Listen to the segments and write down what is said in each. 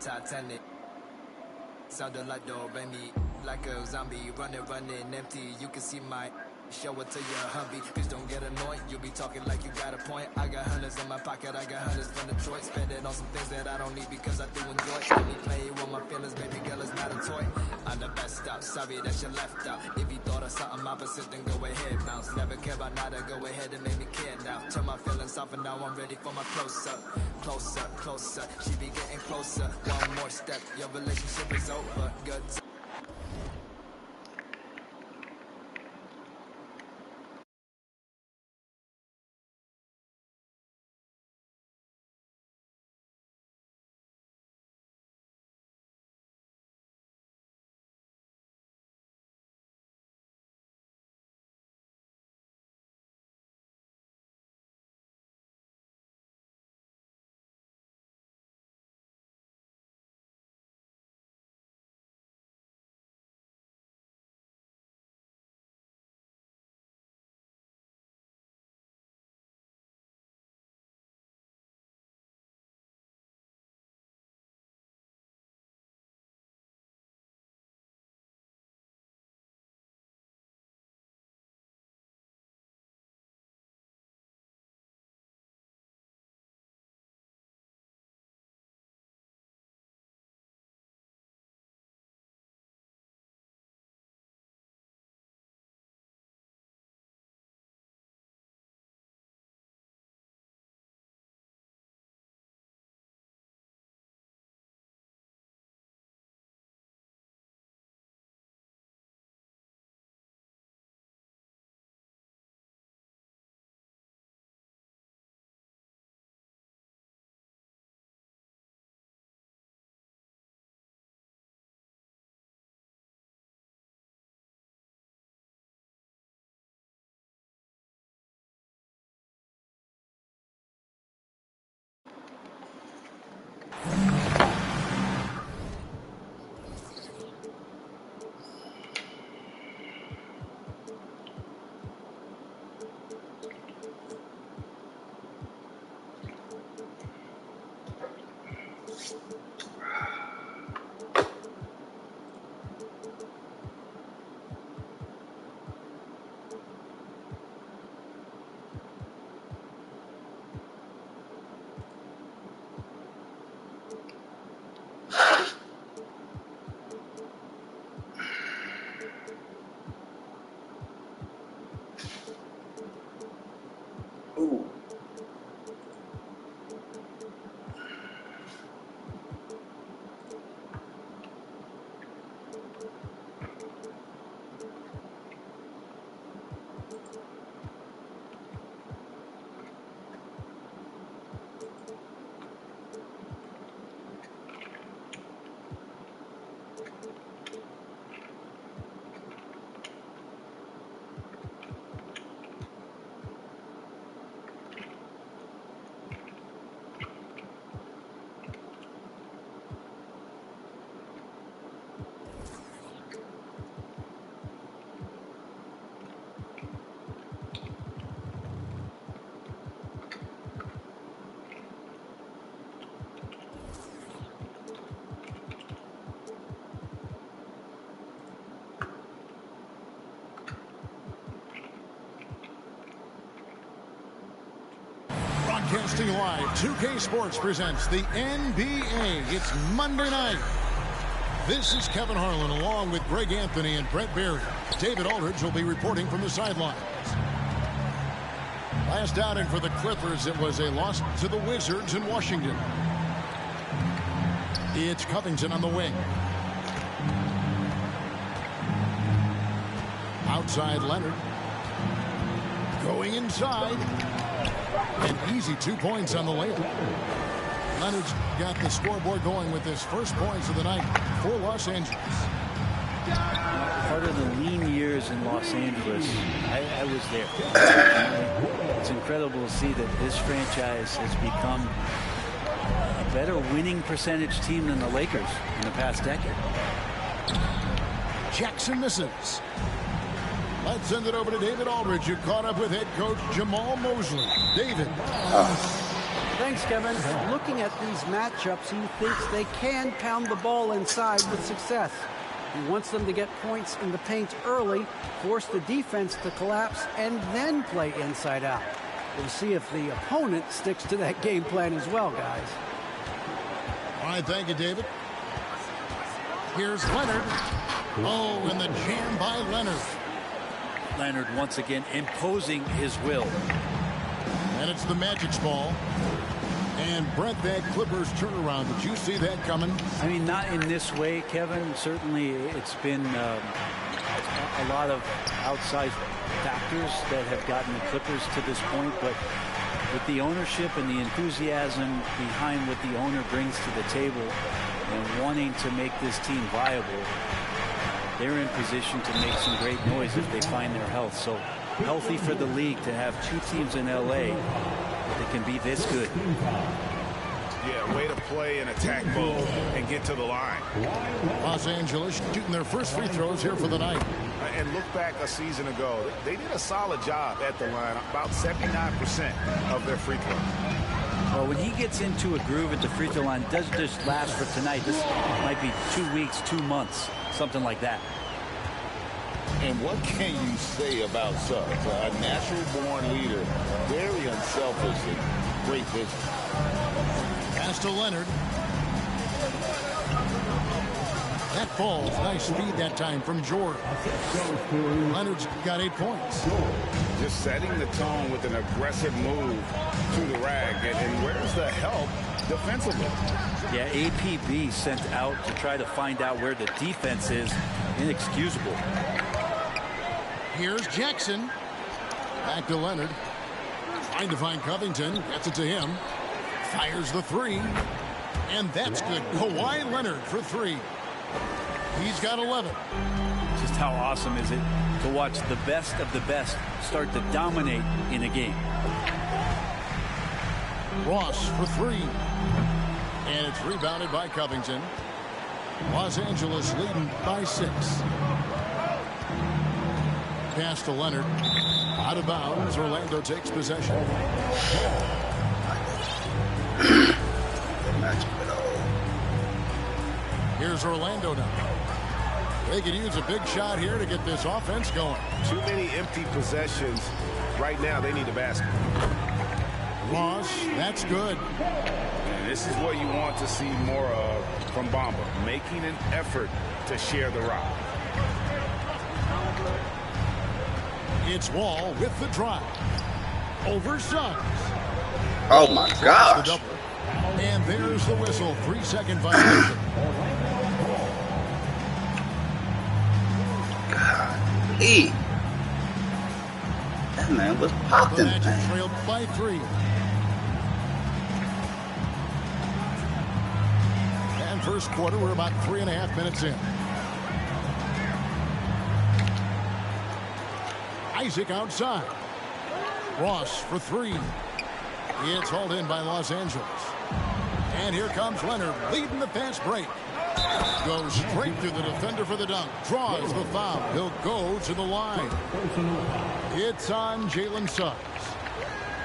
Titanic. Sounded like do re mi, like a zombie, running empty. You can see my show it to your hubby. Please don't get annoyed. You be talking like you got a point. I got hundreds in my pocket. I got hundreds from Detroit. Spend it on some things that I don't need because I do enjoy it. Let me play with my feelings, baby girl. It's not a toy. I'm the best out. Sorry that you left out. If you thought of something opposite, then go ahead, bounce. Never care about nada. Go ahead and make me care now. Turn my feelings off and now I'm ready for my closer, closer, closer. She be getting closer. One more step, your relationship is over. Good. Broadcasting live, 2K Sports presents the NBA. It's Monday night. This is Kevin Harlan along with Greg Anthony and Brett Berry. David Aldridge will be reporting from the sidelines. Last outing for the Clippers, it was a loss to the Wizards in Washington. It's Covington on the wing. Outside Leonard. Going inside. An easy 2 points on the layup. Leonard's got the scoreboard going with his first points of the night for Los Angeles. Part of the lean years in Los Angeles, I was there. It's incredible to see that this franchise has become a better winning percentage team than the Lakers in the past decade. Jackson misses. Let's send it over to David Aldridge, who caught up with head coach Jamal Mosley. David. Thanks, Kevin. Looking at these matchups, he thinks they can pound the ball inside with success. He wants them to get points in the paint early, force the defense to collapse, and then play inside out. We'll see if the opponent sticks to that game plan as well, guys. All right, thank you, David. Here's Leonard. Oh, and the jam by Leonard. Leonard once again imposing his will. And it's the Magic's ball. And Brett, that Clippers turnaround, did you see that coming? I mean, not in this way, Kevin. Certainly it's been a lot of outside factors that have gotten the Clippers to this point, but with the ownership and the enthusiasm behind what the owner brings to the table and wanting to make this team viable, they're in position to make some great noise if they find their health. So healthy for the league to have two teams in LA that can be this good. Yeah, way to play and attack both and get to the line. Los Angeles shooting their first free throws here for the night. And look back a season ago, they did a solid job at the line, about 79% of their free throws. Well, when he gets into a groove at the free throw line, it doesn't just last for tonight. This might be 2 weeks, 2 months, something like that. And what can you say about Suggs? A natural-born leader, very unselfish and great vision. Pass to Leonard. That ball's nice speed that time from George. Leonard's got 8 points. Just setting the tone with an aggressive move to the rag. And where's the help defensively? Yeah, APB sent out to try to find out where the defense is. Inexcusable. Here's Jackson. Back to Leonard. Trying to find Covington. Gets it to him. Fires the three. And that's good. Kawhi Leonard for 3. He's got 11. Just how awesome is it to watch the best of the best start to dominate in a game. Ross for 3. And it's rebounded by Covington. Los Angeles leading by 6. Pass to Leonard. Out of bounds. Orlando takes possession. Here's Orlando now. They could use a big shot here to get this offense going. Too many empty possessions. Right now, they need a basket. Ross, that's good. And this is what you want to see more of from Bamba, making an effort to share the rock. It's Wall with the drive. Over Suggs. Oh my gosh. And there's the whistle. 3-second violation. Golly. That man was popping. The Magic trailed by 3. And first quarter, we're about 3.5 minutes in. Isaac outside. Ross for 3. It's hauled in by Los Angeles. And here comes Leonard leading the fast break. Goes straight through the defender for the dunk. Draws the foul. He'll go to the line. It's on Jalen Suggs.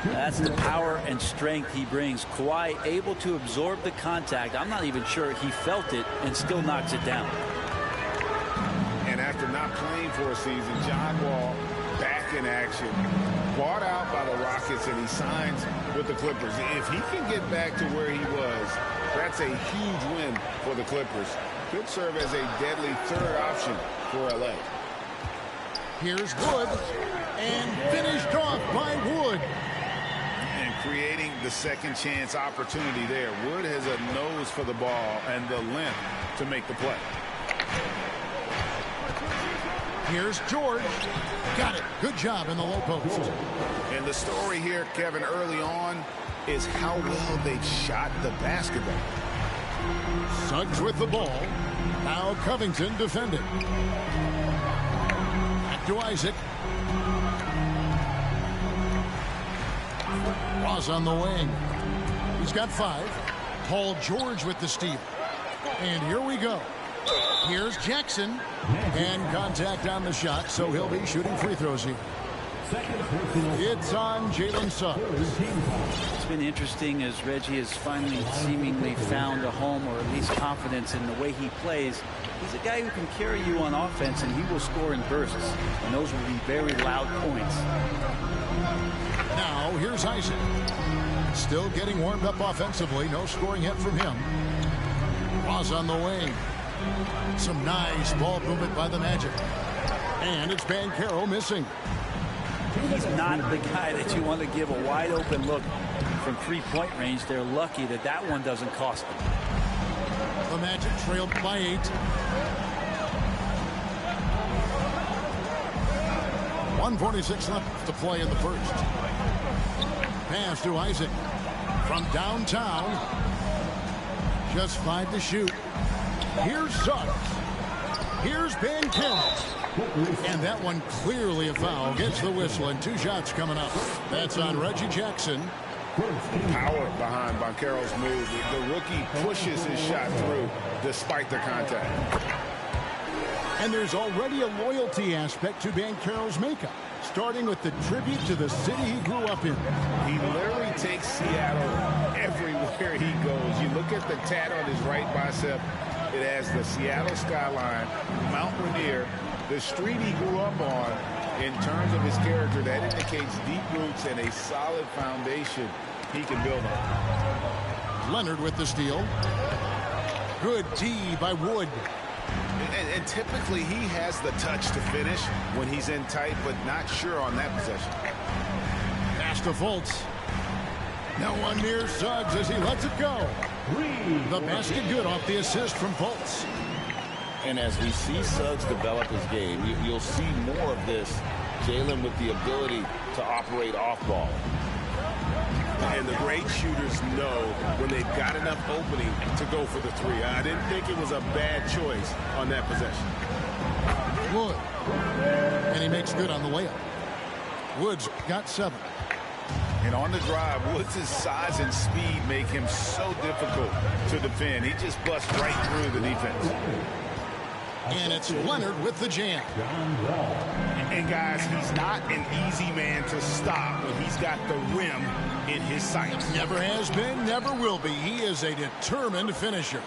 That's the power and strength he brings. Kawhi able to absorb the contact. I'm not even sure he felt it and still knocks it down. And after not playing for a season, John Wall back in action. Bought out by the Rockets, and he signs with the Clippers. If he can get back to where he was, that's a huge win for the Clippers. Could serve as a deadly third option for LA. Here's Wood, and finished off by Wood. And creating the second chance opportunity there. Wood has a nose for the ball and the length to make the play. Here's George. Got it. Good job in the low post. And the story here, Kevin, early on is how well they shot the basketball. Suggs with the ball. Now Covington defending. Back to Isaac. Ross on the wing. He's got 5. Paul George with the steal. And here we go. Here's Jackson. And contact on the shot, so he'll be shooting free throws here. It's on Jalen Suggs. It's been interesting as Reggie has finally seemingly found a home, or at least confidence in the way he plays. He's a guy who can carry you on offense, and he will score in bursts, and those will be very loud points. Now here's Isaac. Still getting warmed up offensively. No scoring yet from him. Ross on the wing. Some nice ball movement by the Magic. And it's Banchero missing. He's not the guy that you want to give a wide open look from three-point range. They're lucky that that one doesn't cost them. The Magic trailed by 8. 1:46 left to play in the first. Pass to Isaac from downtown. Just 5 to shoot. Here's Suggs. Here's Banchero. And that one clearly a foul. Gets the whistle, and 2 shots coming up. That's on Reggie Jackson. Power behind Banchero's move. The rookie pushes his shot through despite the contact. And there's already a loyalty aspect to Banchero's makeup, starting with the tribute to the city he grew up in. He literally takes Seattle everywhere he goes. You look at the tat on his right bicep. It has the Seattle skyline, Mount Rainier, the street he grew up on. In terms of his character, that indicates deep roots and a solid foundation he can build on. Leonard with the steal. Good D by Wood. And typically he has the touch to finish when he's in tight, but not sure on that possession. Pass to Fultz. No one near Suggs as he lets it go. The basket good off the assist from Fultz. And as we see Suggs develop his game, you'll see more of this. Jalen with the ability to operate off ball. And the great shooters know when they've got enough opening to go for the 3. I didn't think it was a bad choice on that possession. Wood. And he makes good on the layup. Woods got 7. And on the drive, Woods' size and speed make him so difficult to defend. He just busts right through the defense. And it's Leonard with the jam. And guys, he's not an easy man to stop when he's got the rim in his sights. Never has been, never will be. He is a determined finisher.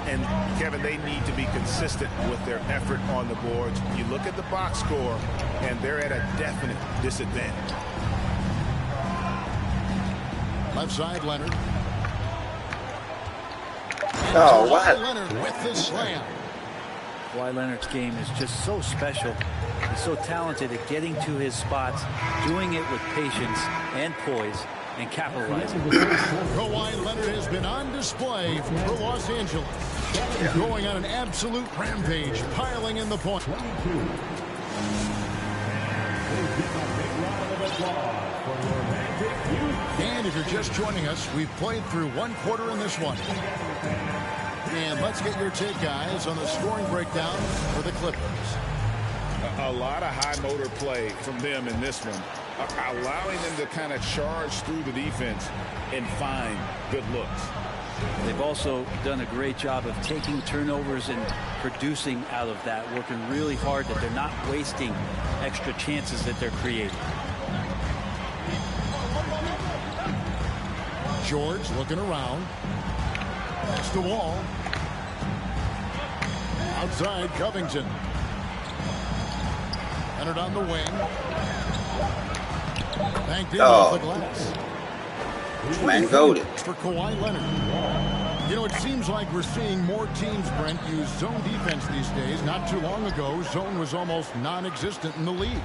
And Kevin, they need to be consistent with their effort on the boards. You look at the box score, and they're at a definite disadvantage. Left side, Leonard. Oh, what? Leonard with the slam. Kawhi Leonard's game is just so special. He's so talented at getting to his spots, doing it with patience and poise, and capitalizing. Kawhi Leonard has been on display for Los Angeles. Going on an absolute rampage, piling in the point. And if you're just joining us, we've played through 1 quarter in this one. And let's get your take, guys, on the scoring breakdown for the Clippers. A lot of high motor play from them in this one, allowing them to kind of charge through the defense and find good looks. They've also done a great job of taking turnovers and producing out of that, working really hard that they're not wasting extra chances that they're creating. George looking around. Pass the wall. Outside, Covington. Entered on the wing. Banked in off the glass. Man, goated. For Kawhi Leonard. You know, it seems like we're seeing more teams, Brent, use zone defense these days. Not too long ago, zone was almost non-existent in the league.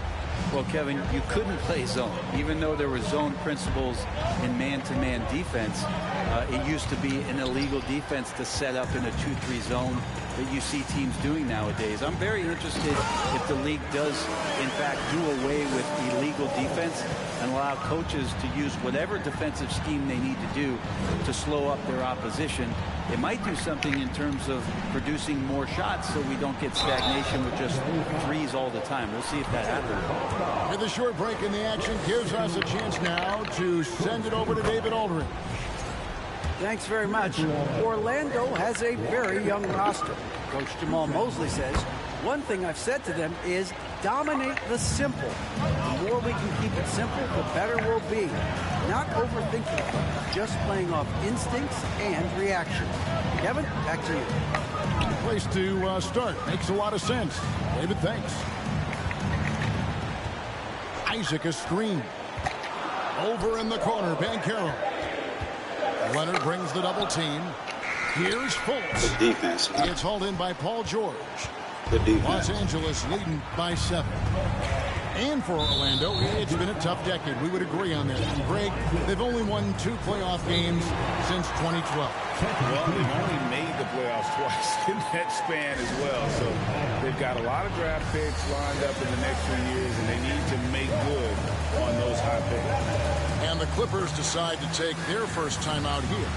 Well, Kevin, you couldn't play zone. Even though there were zone principles in man-to-man defense, it used to be an illegal defense to set up in a 2-3 zone that you see teams doing nowadays. I'm very interested if the league does, in fact, do away with illegal defense and allow coaches to use whatever defensive scheme they need to do to slow up their opposition. It might do something in terms of producing more shots so we don't get stagnation with just threes all the time. We'll see if that happens. And the short break in the action gives us a chance now to send it over to David Aldridge. Thanks very much. Orlando has a very young roster. Coach Jamal Mosley says, one thing I've said to them is dominate the simple. The more we can keep it simple, the better we'll be. Not overthinking things, just playing off instincts and reaction. Kevin, back to you. Good place to start. Makes a lot of sense. David, thanks. Isaac, a screen. Over in the corner, Banchero. Leonard brings the double team. Here's Fultz. Good defense, man. It's hauled in by Paul George. Good defense. Los Angeles leading by 7. And for Orlando, it's been a tough decade. We would agree on that. And Greg, they've only won 2 playoff games since 2012. Well, they've only made the playoffs twice in that span as well. So they've got a lot of draft picks lined up in the next few years, and they need to make good on those high picks. And the Clippers decide to take their first time out here.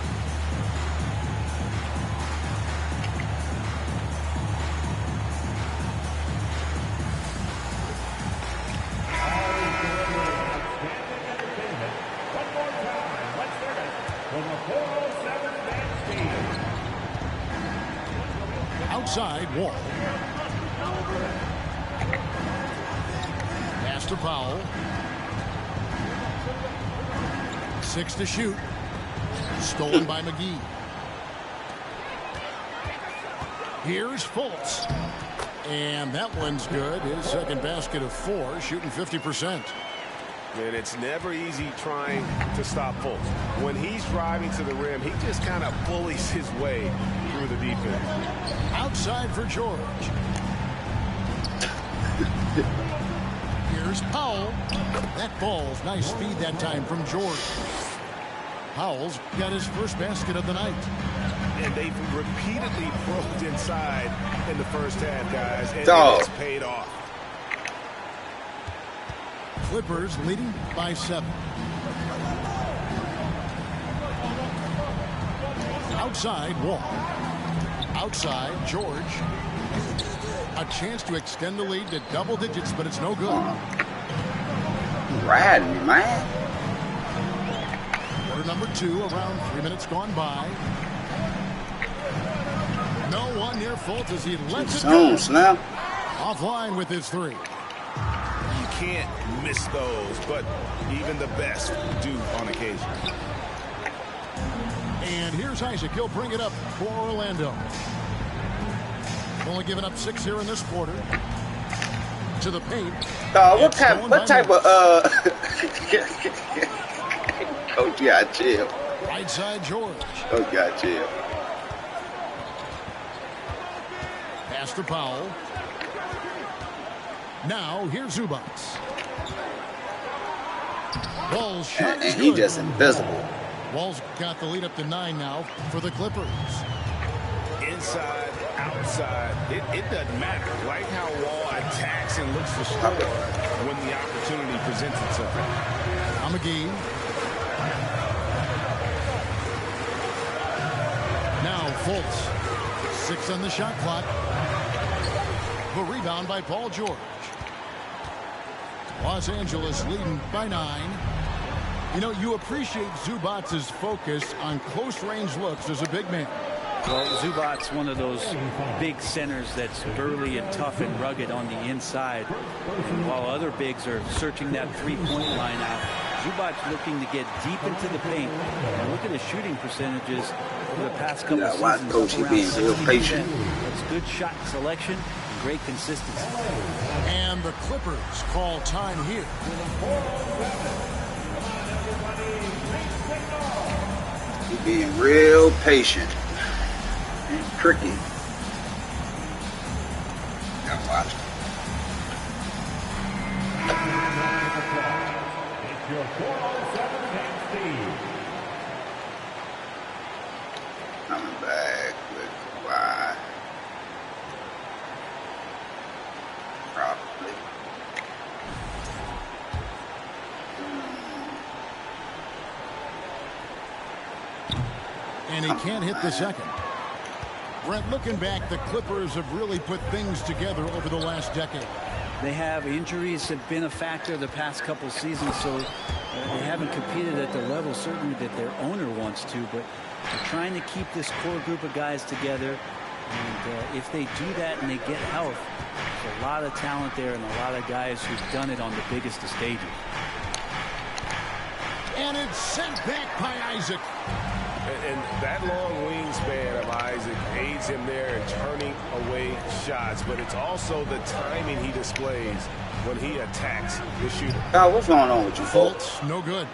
Outside, Wall. Pass to Powell. 6 to shoot. Stolen by McGee. Here's Fultz. And that one's good. His second basket of 4, shooting 50%. And it's never easy trying to stop Fultz. When he's driving to the rim, he just kind of bullies his way through the defense. Outside for George. Here's Powell. That ball's nice speed that time from George. Powell's got his first basket of the night. And they've repeatedly broke inside in the first half, guys, and it's paid off. Clippers leading by 7. Outside, Wall. Outside, George. A chance to extend the lead to double digits, but it's no good. Riding me, man. Quarter number 2, around 3 minutes gone by. No one near Fultz as he lets it go. Snap. Offline with his 3. You can't miss those, but even the best do on occasion. And here's Isaac. He'll bring it up for Orlando. Only giving up 6 here in this quarter. To the paint. What type of Coach, you gotta chill. Right side, George. Coach, you gotta chill. Pass to Powell. Now here's Zubac. Wall's shot is And he good. just invisible. Wall's got the lead up to 9 now for the Clippers. Inside, outside, it doesn't matter. Like how Wall attacks and looks to score when the opportunity presents itself. McGee. Now Fultz. 6 on the shot clock. The rebound by Paul George. Los Angeles leading by 9. You know, you appreciate Zubac's focus on close-range looks as a big man. Well, Zubac's one of those big centers that's burly and tough and rugged on the inside. And while other bigs are searching that three-point line out, Zubac's looking to get deep into the paint. And look at his shooting percentages over the past couple of Why seasons. Coach, he being real patient. That's good shot selection and great consistency. And the Clippers call time here. He being real patient and tricky. Now watch. Coming back with Kawhi. Probably. And he can't hit the second. Brent, looking back, the Clippers have really put things together over the last decade. They have injuries have been a factor the past couple seasons, so they haven't competed at the level certainly that their owner wants to, but they're trying to keep this core group of guys together. And if they do that and they get health, there's a lot of talent there and a lot of guys who've done it on the biggest of stages. And it's sent back by Isaac. And that long wingspan of Isaac aids him there in turning away shots, but it's also the timing he displays when he attacks the shooter. Oh, what's going on with you folks? Fultz, no good.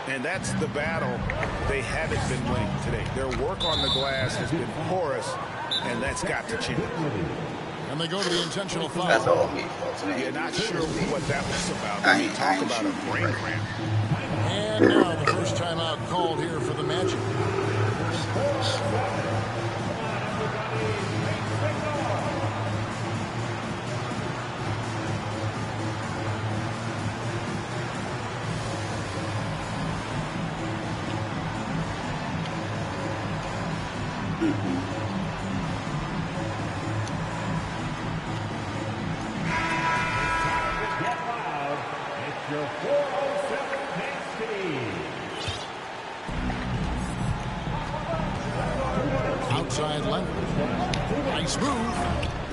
And that's the battle they haven't been winning today. Their work on the glass has been porous, and that's got to change. And they go to the intentional foul. That's all me, folks. You're not sure what that was about. I You ain't talk about a shooting brain right. cramp. And now the first timeout called here for the Magic. Outside Leonard. Nice move.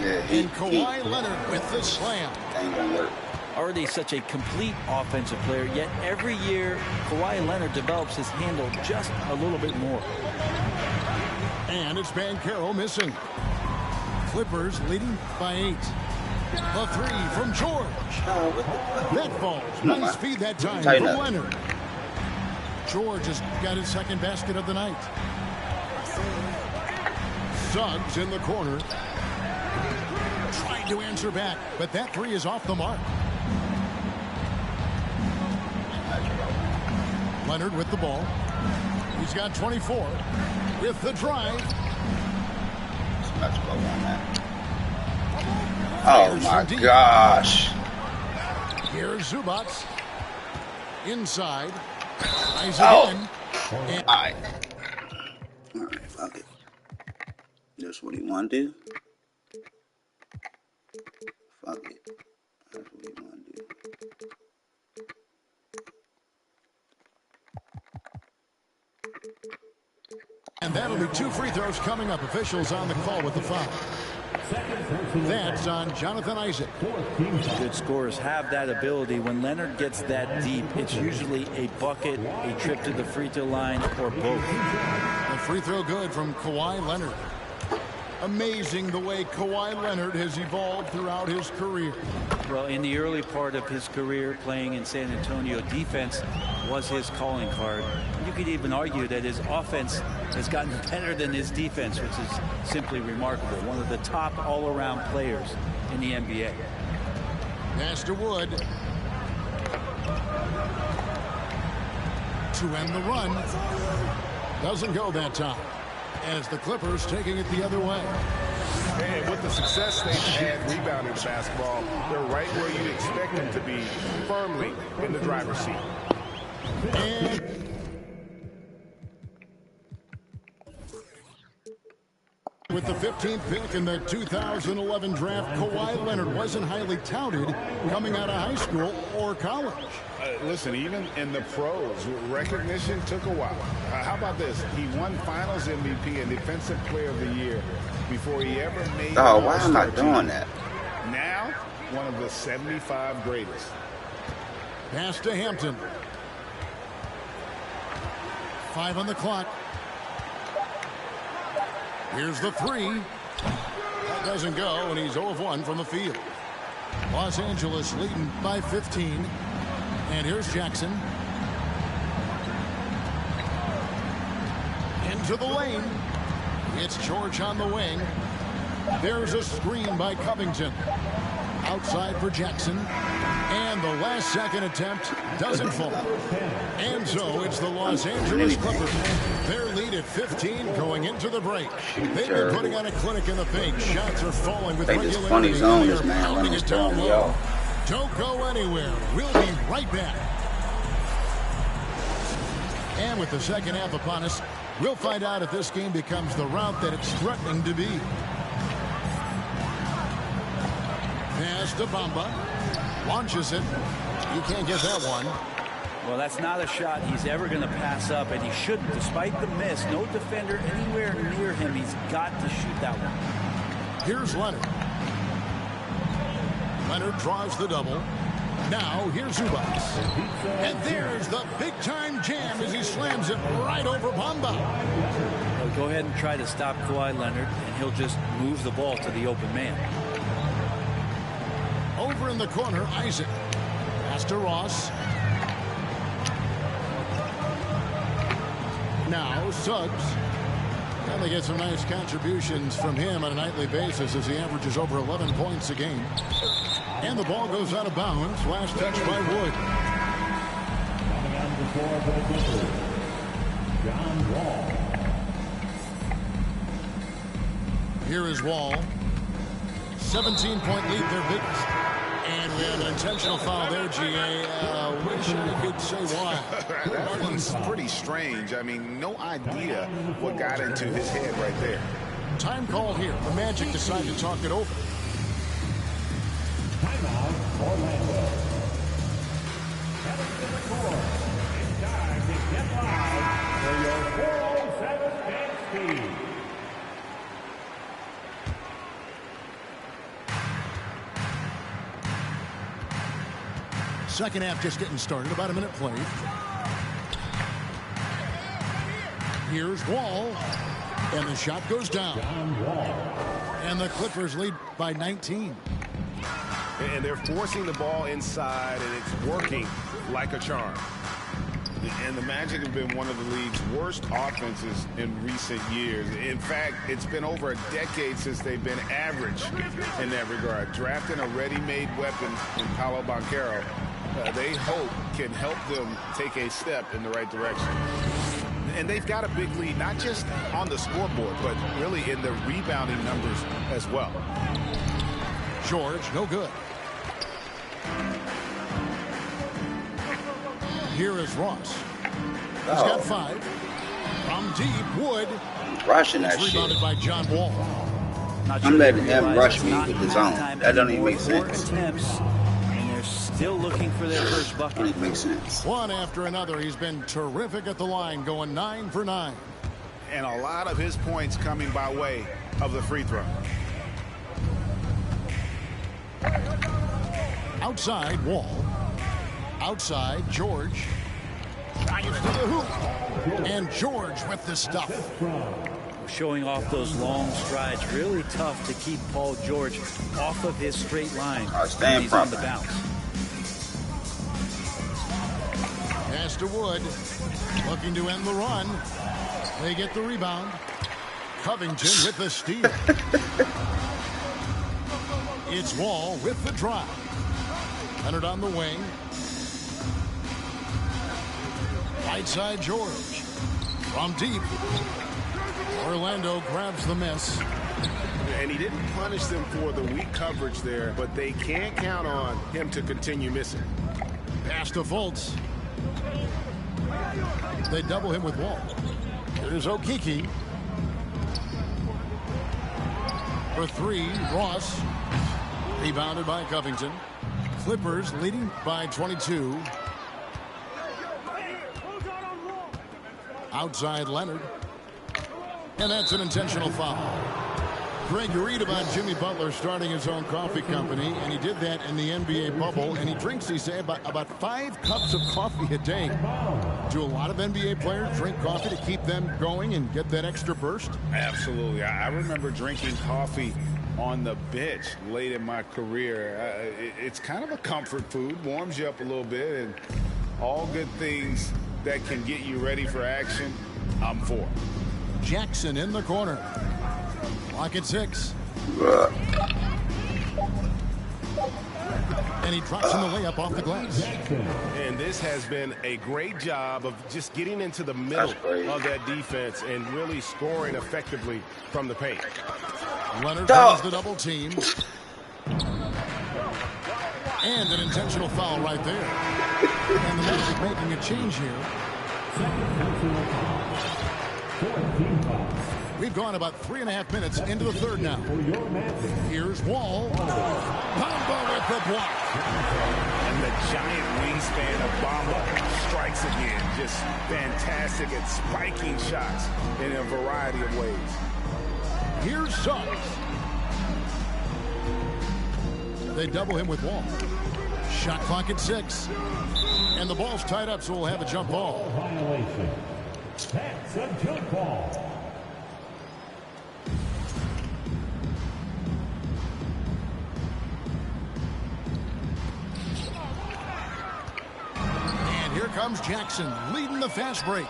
Yeah, And Kawhi Leonard with the slam. ain't gonna work. Already such a complete offensive player, yet every year Kawhi Leonard develops his handle just a little bit more. And it's Banchero missing. Clippers leading by 8. The three from George. That falls. Nice feed that time Tighten from up. Leonard. George has got his second basket of the night. Suggs in the corner. Trying to answer back, but that three is off the mark. Leonard with the ball. He's got 24 with the drive. Let's go on that. Oh my gosh. Here's Zubats. Inside. Isaac in. And Alright, fuck it. That's what he want to do. Fuck it. That's what he want to do. And that'll be 2 free throws coming up. Officials on the call with the foul. That's on Jonathan Isaac. Good scorers have that ability. When Leonard gets that deep, it's usually a bucket, a trip to the free throw line, or both. A free throw good from Kawhi Leonard. Amazing the way Kawhi Leonard has evolved throughout his career. Well, in the early part of his career playing in San Antonio, defense was his calling card. You could even argue that his offense has gotten better than his defense, which is simply remarkable. One of the top all-around players in the NBA. Pass to Wood. To end the run. Doesn't go that time. As the Clippers taking it the other way. And with the success they've had rebounding the basketball, they're right where you'd expect them to be, firmly in the driver's seat. And with the 15th pick in the 2011 draft, Kawhi Leonard wasn't highly touted coming out of high school or college. Listen, even in the pros, recognition took a while. How about this? He won Finals MVP and Defensive Player of the Year before he ever made. Oh, why am I doing that? Now, one of the 75 greatest. Pass to Hampton. 5 on the clock. Here's the three. That doesn't go, and he's 0 of 1 from the field. Los Angeles leading by 15. And here's Jackson. Into the lane. It's George on the wing. There's a screen by Covington. Outside for Jackson. And the last second attempt doesn't fall. And so it's the Los Angeles Clippers. Their lead at 15 going into the break. They've been putting on a clinic in the paint. Shots are falling with They just regularity. funny zone this They're man. Let pounding me it tell down low. y'all. Don't go anywhere. We'll be right back. And with the second half upon us, we'll find out if this game becomes the route that it's threatening to be. Pass to Bamba. Launches it. You can't get that one. Well, that's not a shot he's ever going to pass up, and he shouldn't. Despite the miss, no defender anywhere near him. He's got to shoot that one. Here's Leonard. Leonard draws the double. Now here's Zubac. And there's the big-time jam as he slams it right over Bamba. Well, go ahead and try to stop Kawhi Leonard, and he'll just move the ball to the open man. Over in the corner, Isaac. Pass to Ross. Now Suggs. And they get some nice contributions from him on a nightly basis as he averages over 11 points a game. And the ball goes out of bounds. Last touch by Wood. Coming on the floor for the Clippers, John Wall. Here is Wall. 17-point lead, their biggest. And we have an intentional foul there, G.A. Wish I could say why. That one's pretty strange. I mean, no idea what got into his head right there. Time call here. The Magic decide to talk it over. Timeout, Orlando. Heading to the court. It's time to get live for your 407 game speed. Second half just getting started. About a minute played. Here's Wall. And the shot goes down. And the Clippers lead by 19. And they're forcing the ball inside, and it's working like a charm. And the Magic have been one of the league's worst offenses in recent years. In fact, it's been over a decade since they've been average in that regard. Drafting a ready-made weapon in Paolo Banchero, they hope can help them take a step in the right direction. And they've got a big lead, not just on the scoreboard, but really in the rebounding numbers as well. George, no good. Here is Ross. He's got 5. From deep, Wood. Rushing that It's rebounded shit. by John Wall. I'm letting him rush me with his own. That doesn't even make sense. Attempts, and they're still looking for their first bucket. It makes sense. One after another, he's been terrific at the line, going 9 for 9. And a lot of his points coming by way of the free throw. Outside, Wall. Outside, George. Drives to the hoop. And George with the stuff. Showing off those long strides. Really tough to keep Paul George off of his straight line. Stand He's on the proper. bounce. Pass to Wood. Looking to end the run. They get the rebound. Covington with the steal. It's Wall with the drive. Leonard on the wing. Right side, George. From deep. Orlando grabs the miss. And he didn't punish them for the weak coverage there, but they can't count on him to continue missing. Pass to Fultz. They double him with Wall. Here's Okeke. For 3, Ross. Rebounded by Covington. Clippers leading by 22. Outside Leonard. And that's an intentional foul. Greg, you read about Jimmy Butler starting his own coffee company, and he did that in the NBA bubble, and he drinks, he say, about 5 cups of coffee a day. Do a lot of NBA players drink coffee to keep them going and get that extra burst? Absolutely. I remember drinking coffee on the bench late in my career. It's kind of a comfort food, warms you up a little bit, and all good things that can get you ready for action, I'm for. Jackson in the corner. Clock at 6. And he drops in the layup off the glass. And this has been a great job of just getting into the middle of that defense and really scoring effectively from the paint. Leonard draws the double team. And an intentional foul right there. And the Magic making a change here. We've gone about 3.5 minutes into the third now. Here's Wall. Bamba with the block. And the giant wingspan of Bamba strikes again. Just fantastic at spiking shots in a variety of ways. Here's Suggs. They double him with Wall. Shot clock at 6. And the ball's tied up, so we'll have a jump ball. Violation. That's a jump ball. And here comes Jackson, leading the fast break.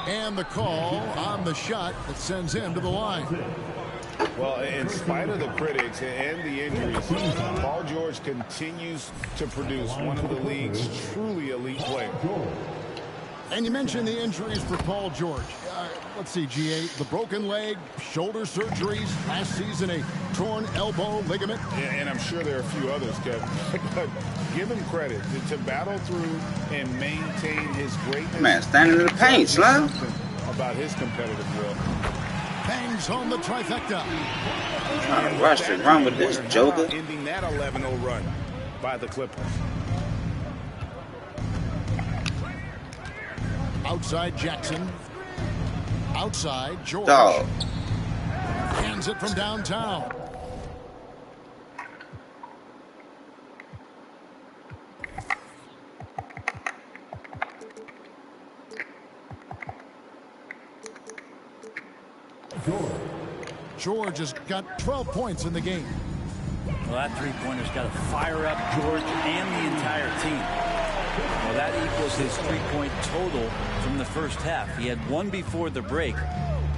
And the call on the shot that sends him to the line. Well, in spite of the critics and the injuries, Paul George continues to produce one of the league's truly elite players. And you mentioned the injuries for Paul George. Let's see, GA, the broken leg, shoulder surgeries, last season a torn elbow ligament. And I'm sure there are a few others, Kevin. But give him credit to battle through and maintain his greatness. Man, standing in the paint, Slam. About his competitive will. Bangs home the trifecta. Trying to rush and run with this Joker. Ending that 11-0 run by the Clippers. Outside Jackson. Outside George. Dog. Hands it from downtown. George has got 12 points in the game. Well, that three-pointer's got to fire up George and the entire team. Well, that equals his three-point total from the first half. He had one before the break,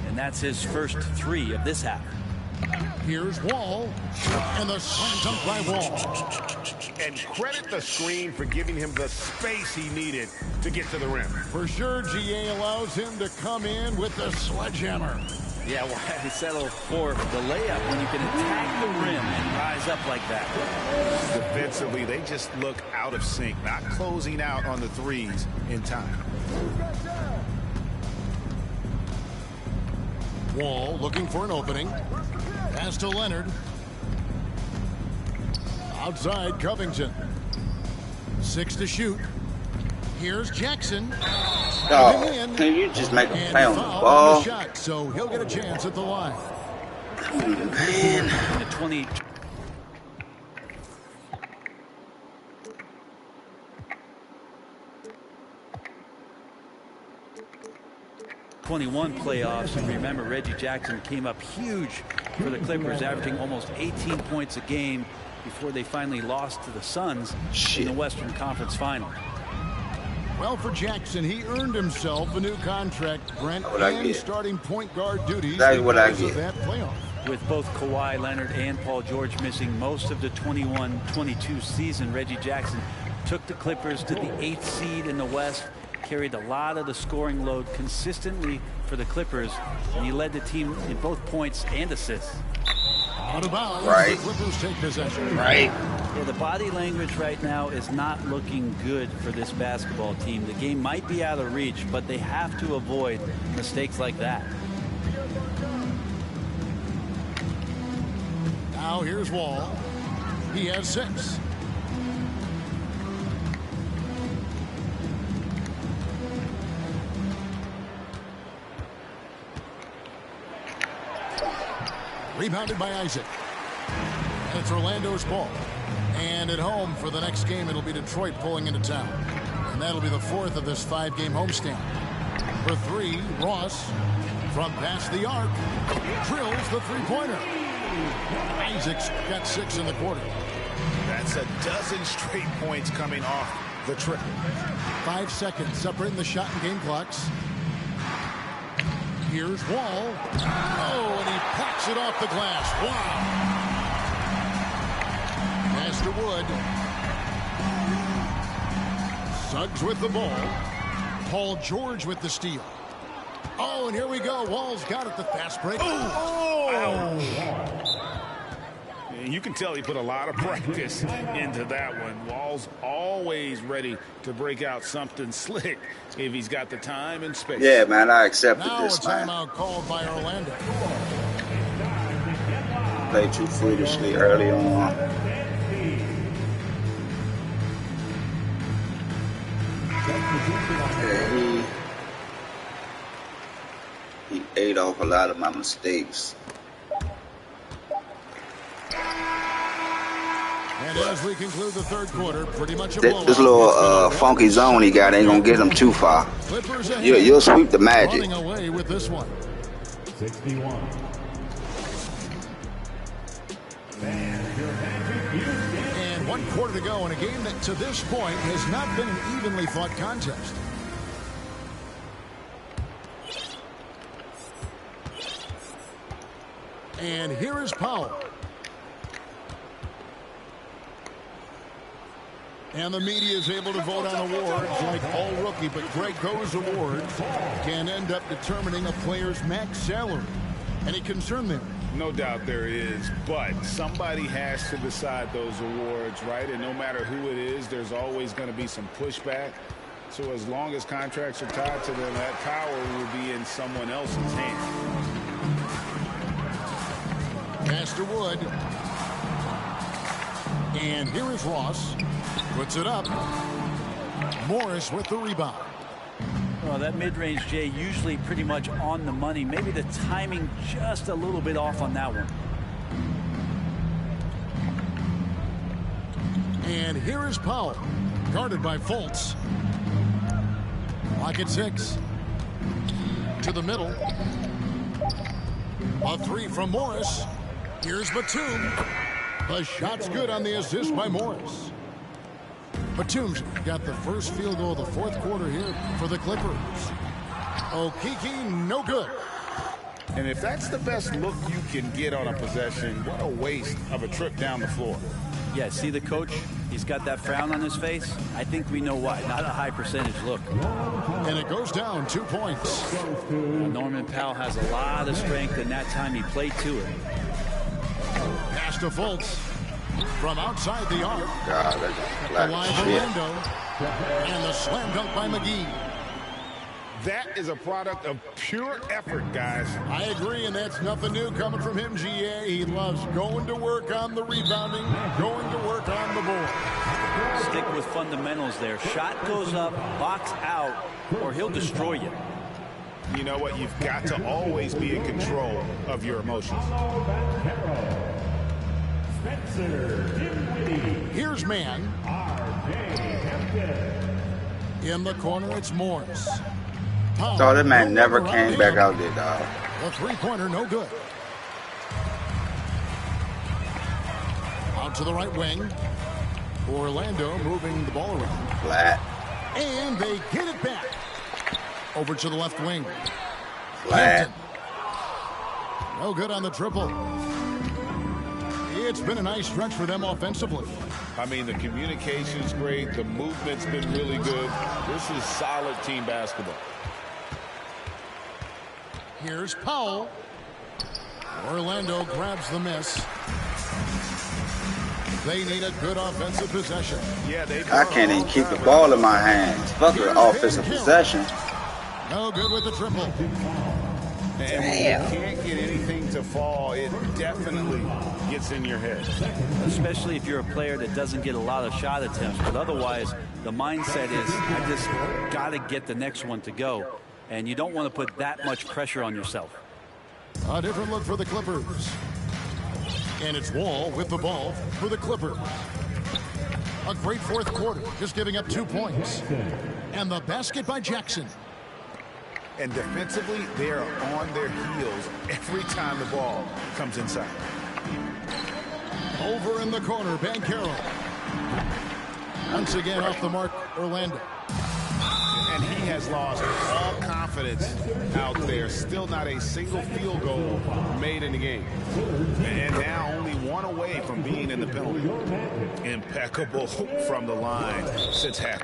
and that's his first three of this half. Here's Wall, and the slam dunk by Wall. And credit the screen for giving him the space he needed to get to the rim. For sure, GA allows him to come in with the sledgehammer. Yeah, why settle for the layup when you can attack the rim and rise up like that? Defensively, they just look out of sync, not closing out on the threes in time. Wall looking for an opening. Pass to Leonard. Outside Covington. 6 to shoot. Here's Jackson. Oh, can you just make a play on the ball? Shot, so he'll get a chance at the line. Man. 20. '21 playoffs, and remember Reggie Jackson came up huge for the Clippers, averaging almost 18 points a game before they finally lost to the Suns in the Western Conference Final. Well, for Jackson, he earned himself a new contract, Brent, and starting point guard duties That's what I because get. of that playoff. With both Kawhi Leonard and Paul George missing most of the 21-22 season, Reggie Jackson took the Clippers to the 8th seed in the West, carried a lot of the scoring load consistently for the Clippers, and he led the team in both points and assists. Out of bounds, right. The Clippers take possession. Right. Yeah, the body language right now is not looking good for this basketball team. The game might be out of reach, but they have to avoid mistakes like that. Now here's Wall. He has 6. Rebounded by Isaac. And it's Orlando's ball. And at home for the next game, it'll be Detroit pulling into town. And that'll be the 4th of this 5-game homestand. For 3, Ross from past the arc drills the three-pointer. Isaac's got 6 in the quarter. That's a dozen straight points coming off the triple. 5 seconds separating the shot and game clocks. Here's Wall. Oh, and he packs it off the glass. Wow. Master Wood. Suggs with the ball. Paul George with the steal. Oh, and here we go. Wall's got it. The fast break. Oh! You can tell he put a lot of practice into that one. Wall's always ready to break out something slick if he's got the time and space. Yeah, man, I accepted now this, a man. timeout called by Orlando. play too foolishly early on. Yeah, he ate off a lot of my mistakes. And as we conclude the third quarter, pretty much a This little funky zone he got ain't gonna get him too far. You'll sweep the Magic. Running away with this one. 61. And 1 quarter to go in a game that to this point has not been an evenly fought contest. And here is Powell. And the media is able to vote on awards like all rookie, but Greg, those awards can end up determining a player's max salary. Any concern there? No doubt there is, but somebody has to decide those awards, right? And no matter who it is, there's always going to be some pushback. So as long as contracts are tied to them, that power will be in someone else's hands. Pass to Wood. And here is Ross. Puts it up. Morris with the rebound. Well, that mid-range, Jay, usually pretty much on the money. Maybe the timing just a little bit off on that one. And here is Powell. Guarded by Fultz. Lock at 6. To the middle. A 3 from Morris. Here's Batum. The shot's good on the assist by Morris. Batum's got the first field goal of the fourth quarter here for the Clippers. Okeke, no good. And if that's the best look you can get on a possession, what a waste of a trip down the floor. Yeah, see the coach? He's got that frown on his face. I think we know why. Not a high percentage look. And it goes down 2 points. Norman Powell has a lot of strength, and that time he played to it. Pass to Fultz. From outside the arc. God, that's Alive Orlando. And the slam dunk by McGee. That is a product of pure effort, guys. I agree, and that's nothing new coming from him, GA. He loves going to work on the rebounding, going to work on the board. Stick with fundamentals there. Shot goes up, box out, or he'll destroy you. You know what? You've got to always be in control of your emotions. Here's man. In the corner, it's Morris. Oh, that man never came back out there, dog. The three-pointer, no good. Out to the right wing. Orlando moving the ball around. Flat. And they get it back. Over to the left wing. Flat. Hampton. No good on the triple. It's been a nice stretch for them offensively. I mean, the communication's great. The movement's been really good. This is solid team basketball. Here's Powell. Orlando grabs the miss. They need a good offensive possession. Yeah, I can't even keep the ball in my hands. Fuck an offensive possession. No good with the triple. And when you can't get anything to fall, it definitely gets in your head. Especially if you're a player that doesn't get a lot of shot attempts. But otherwise, the mindset is, I just got to get the next one to go. And you don't want to put that much pressure on yourself. A different look for the Clippers. And it's Wall with the ball for the Clippers. A great fourth quarter, just giving up 2 points. And the basket by Jackson. And defensively, they are on their heels every time the ball comes inside. Over in the corner, Banchero. Once again off the mark, Orlando. And he has lost all confidence out there. Still not a single field goal made in the game. And now only one away from being in the penalty. Impeccable from the line since half.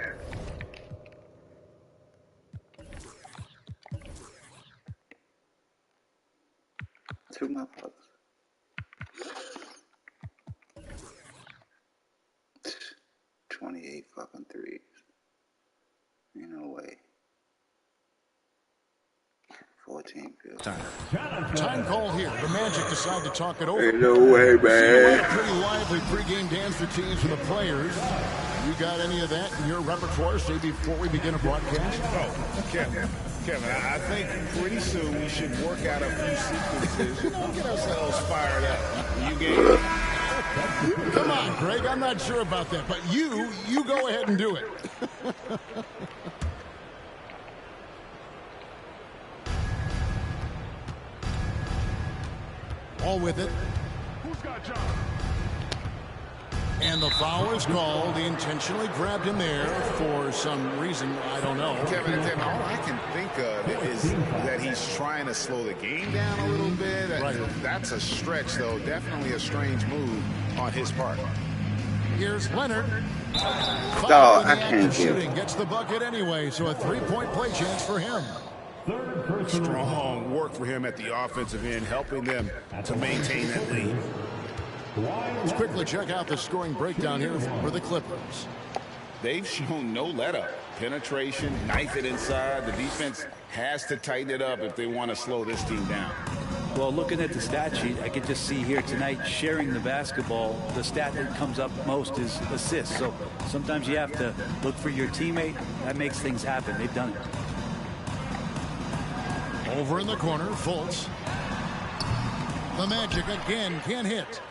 Two motherfuckers. 28 fucking threes. Ain't no way. 14 Time call here. The Magic decide to talk it over. Ain't no way, man. A pretty lively pregame dance routines for the players. You got any of that in your repertoire, say, before we begin a broadcast? Oh, Kevin, I think pretty soon we should work out a few sequences. Get ourselves fired up. You game? Come on, Greg. I'm not sure about that, but you go ahead and do it. All with it. Who's got John? And the foul is called. He intentionally grabbed him there for some reason. I don't know. Kevin, all I can think of is that he's trying to slow the game down a little bit. Right. That's a stretch, though. Definitely a strange move on his part. Here's Leonard. Dog, I can't shooting. Gets the bucket anyway, so a three-point play chance for him. Strong work for him at the offensive end, helping them to maintain that lead. Let's quickly check out the scoring breakdown here for the Clippers. They've shown no let-up. Penetration, knife it inside. The defense has to tighten it up if they want to slow this team down. Well, looking at the stat sheet, I could just see here tonight sharing the basketball. The stat that comes up most is assists. So sometimes you have to look for your teammate. That makes things happen. They've done it. Over in the corner, Fultz. The Magic again can't hit.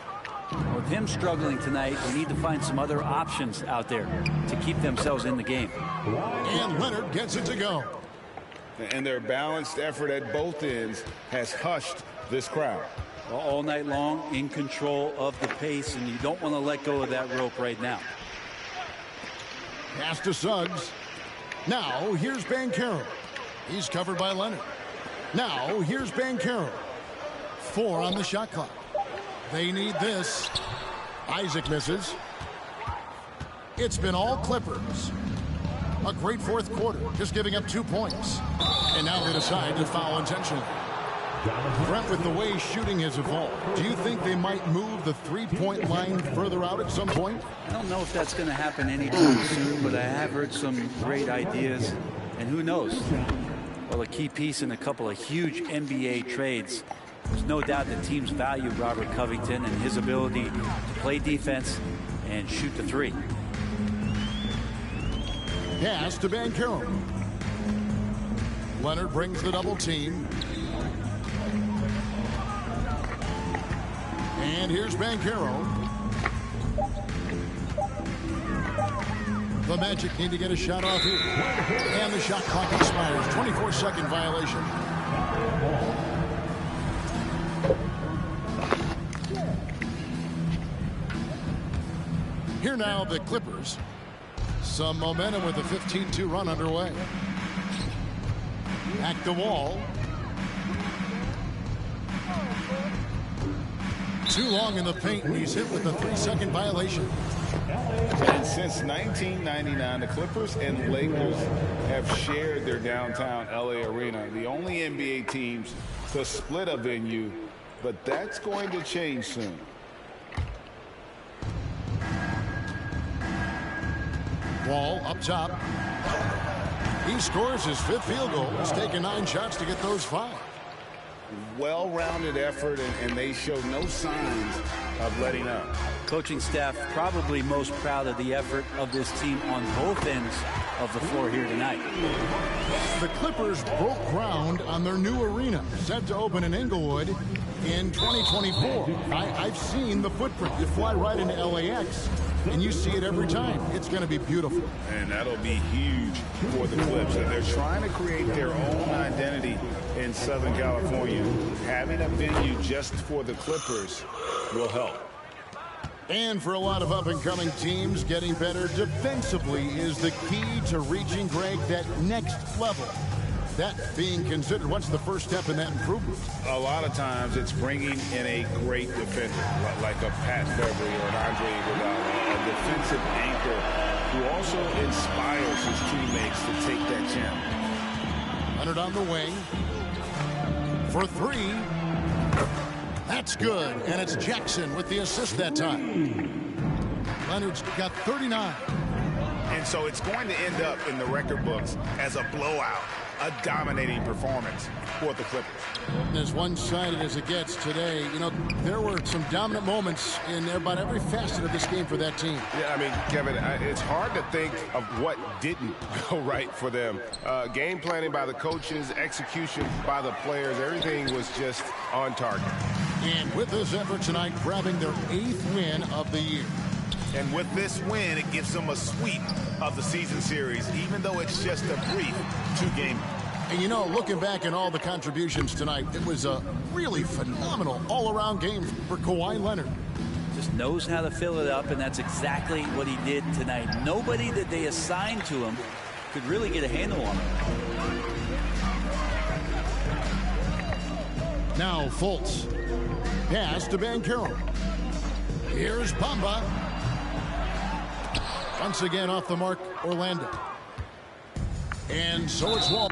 With him struggling tonight, they need to find some other options out there to keep themselves in the game. And Leonard gets it to go. And their balanced effort at both ends has hushed this crowd. All night long, in control of the pace, and you don't want to let go of that rope right now. Pass to Suggs. Now, here's Banchero. He's covered by Leonard. Now, here's Banchero. 4 on the shot clock. They need this. Isaac misses. It's been all Clippers. A great fourth quarter, just giving up 2 points. And now they decide to foul intentionally. Brent, with the way shooting has evolved, do you think they might move the three-point line further out at some point? I don't know if that's going to happen anytime soon, but I have heard some great ideas. And who knows? Well, a key piece in a couple of huge NBA trades. There's no doubt that teams value Robert Covington and his ability to play defense and shoot the three. Pass to Banchero. Leonard brings the double team. And here's Banchero. The Magic need to get a shot off here. And the shot clock expires. 24-second violation. Here now, the Clippers. Some momentum with a 15-2 run underway. Back the wall. Too long in the paint, and he's hit with a 3-second violation. And since 1999, the Clippers and Lakers have shared their downtown LA arena, the only NBA teams to split a venue, but that's going to change soon. Wall up top. He scores his 5th field goal. He's taken 9 shots to get those 5. Well-rounded effort, and they show no signs of letting up. Coaching staff probably most proud of the effort of this team on both ends of the floor here tonight. The Clippers broke ground on their new arena, set to open in Inglewood in 2024. I've seen the footprint. You fly right into LAX, and you see it every time. It's going to be beautiful. And that'll be huge for the Clips. And they're trying to create their own identity in Southern California. Having a venue just for the Clippers will help. And for a lot of up-and-coming teams, getting better defensively is the key to reaching, Greg, that next level. That being considered, what's the first step in that improvement? A lot of times it's bringing in a great defender, like a Pat Beverly or an Andre Iguodala, a defensive anchor who also inspires his teammates to take that challenge. Leonard on the wing for 3. That's good, and it's Jackson with the assist that time. Leonard's got 39. And so it's going to end up in the record books as a blowout. a dominating performance for the Clippers. As one-sided as it gets today, you know, there were some dominant moments in about every facet of this game for that team. Yeah, I mean, Kevin, it's hard to think of what didn't go right for them. Game planning by the coaches, execution by the players, everything was just on target. And with this effort tonight, grabbing their 8th win of the year. And with this win, it gives them a sweep of the season series, even though it's just a brief 2-game. And you know, looking back at all the contributions tonight, it was a really phenomenal all-around game for Kawhi Leonard. Just knows how to fill it up, and that's exactly what he did tonight. Nobody that they assigned to him could really get a handle on him. Now Fultz. Pass to Banchero. Here's Bamba. Once again off the mark, Orlando. And so it's Wall.